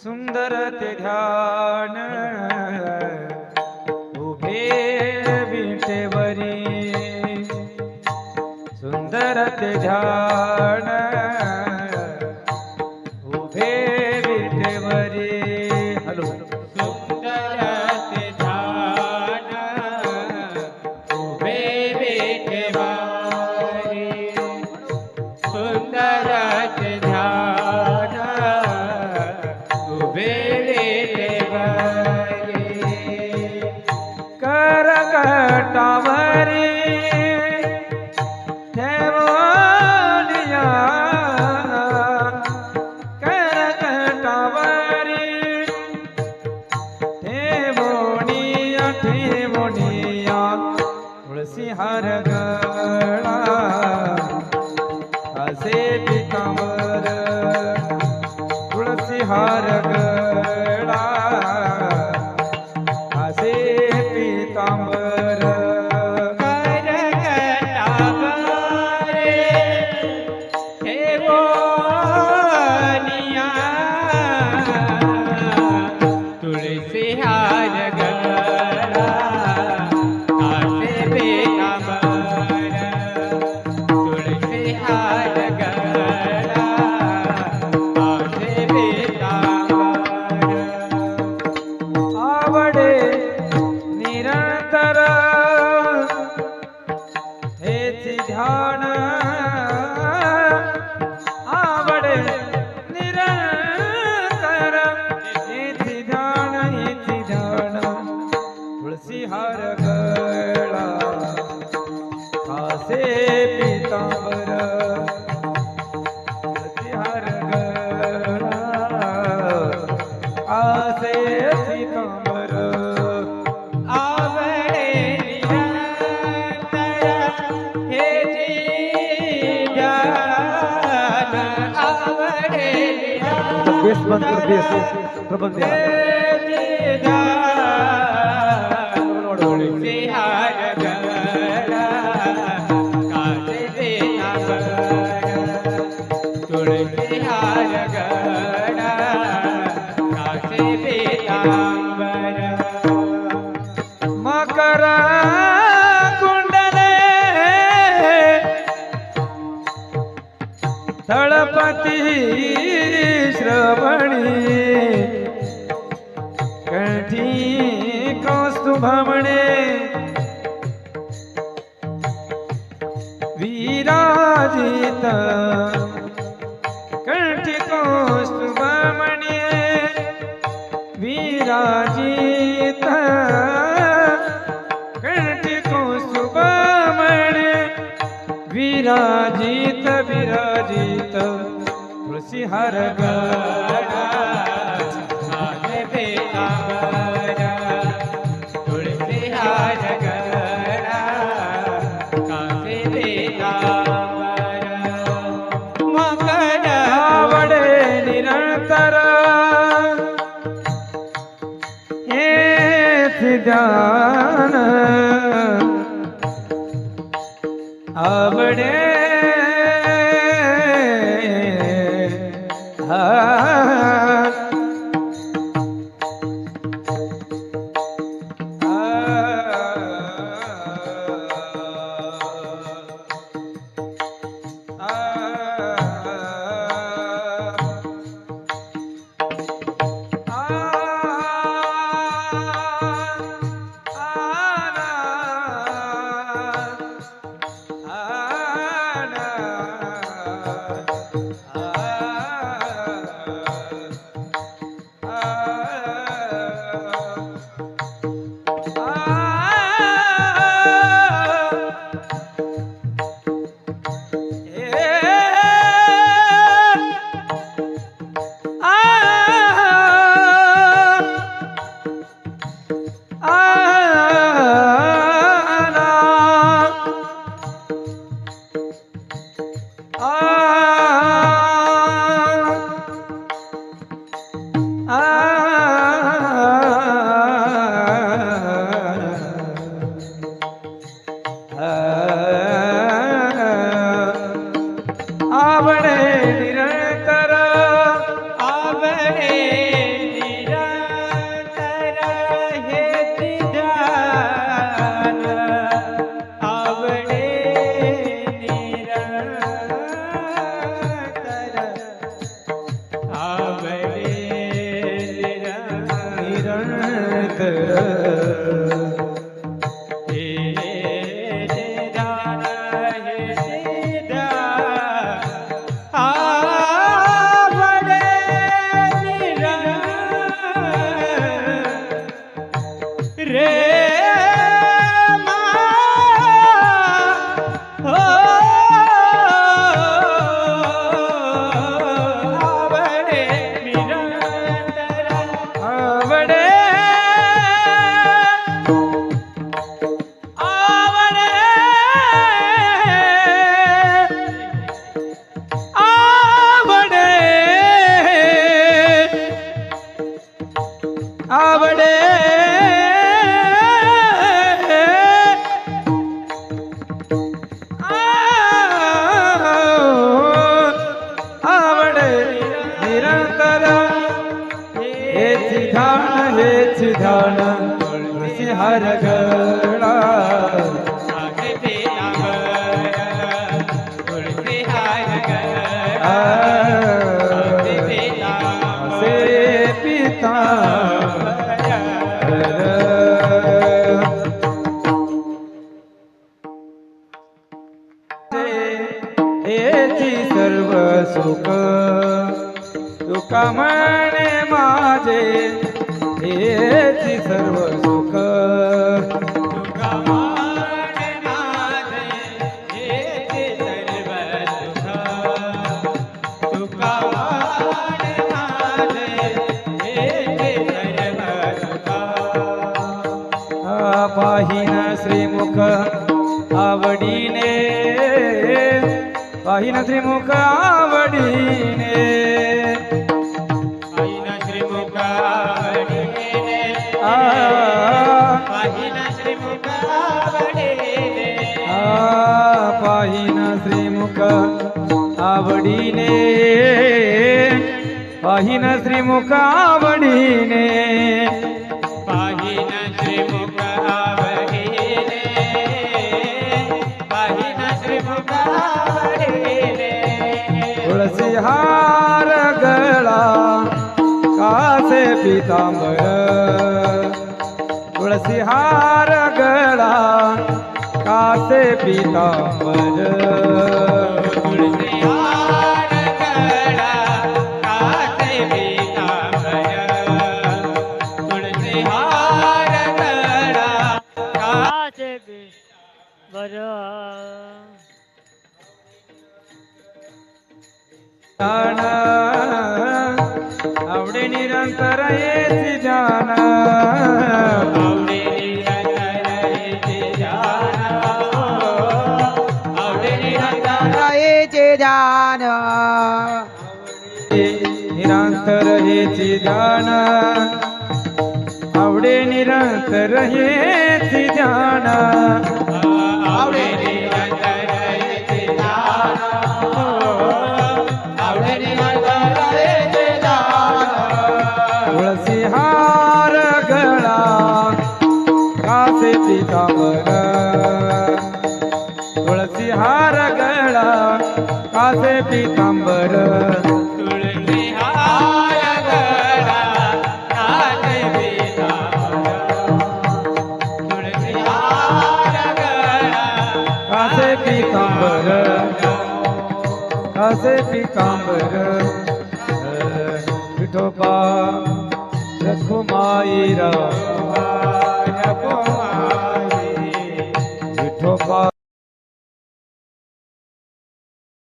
सुंदर ते ध्यान उभे विटेवरी सुंदर ते ध्यान उभे विटेवरी हॅलो सुंदर ते ध्यान उभे विटेवरी सुंदर ते ध्यान उभे विटेवरी करकटावरी ठेवोनिया करकटावरी ठेवोनिया ठेवोनिया तुळसी हार गळा असे पितांबर तुळसी हार गळा असे पितांबर करकटावरी ठेवोनिया तुळसी हार गळा असे पितांबर तुळसी हार गळा असे पितांबर आवडे निरंतर हेच ध्यान आवडे निरंतर हेच ध्यान तुळसी हार गळा असे पितांबर तुळसी हार गळा असे पितांबर आवडे निरंतर हेची ध्यान आवडे बेस बंद कर बेस प्रबल द्या हेची ध्यान तुळसी हार गळा कासे पितांबर तुळसी हार गळा कासे पितांबर मकर कुंडले तळपती श्रवणी कंठी कौस्तुभमणे विराजित कंठी कौस्तुभमणे विराजित कंठी कौस्तुभमणे विराजित विराजित तुळसी हार गळा कासे पितांबर तुळसी हार गळा कासे पितांबर मकर आवडे निरंतर हेच ध्यान आवडे आवडे निरंतर आवडे आवडे आवडे निरंतर हेची ध्यान तुळशी हार गळा कासे पीतांबर तुळसी हार गळा कासे पीतांबर से पिता हेची सर्व सुख तुका म्हणे माझे हेची सर्व सुख तुका मान माझे हेचे सर्व सुख तुका मान माझे हेचे सर्व सुख पाहिन श्रीमुख आवडीने पाहिन श्रीमुख आवडीने पाहिना श्रीमुख आवडीने पाहिना श्रीमुख आवडीने पाहिन श्रीमुख आवडीने पाहिन श्रीमुख आवडीने पाहिना श्रीमुख आवडीने पाहिना श्रीमुख आवडीने तुळसी हार गळा कासे पितांबर तुळसी हार गळा कासे पितांबर तुळसी हार गळा कासे पीतांबर तुळसी हार गळा कासे पीतांबर ध्यान आवडे निरंतर येची ध्यान आवडे निरंतर येचे ध्यान आवडे निरंतर येचे ध्यान निरंतर हेची ध्यान आवडे निरंतर हेची ध्यान आवडे निरंतर येचे ध्यान आवडे निरंतर येचे ध्यान तुळसी हार गळा कासे पितांबर तुळसी हार गळा कासे पितांबर तुळसी हार गळा कासे पीतांबर तुळसी हार गळा कासे पितांबर कासे पितांबर विठोबा रखुमाईरा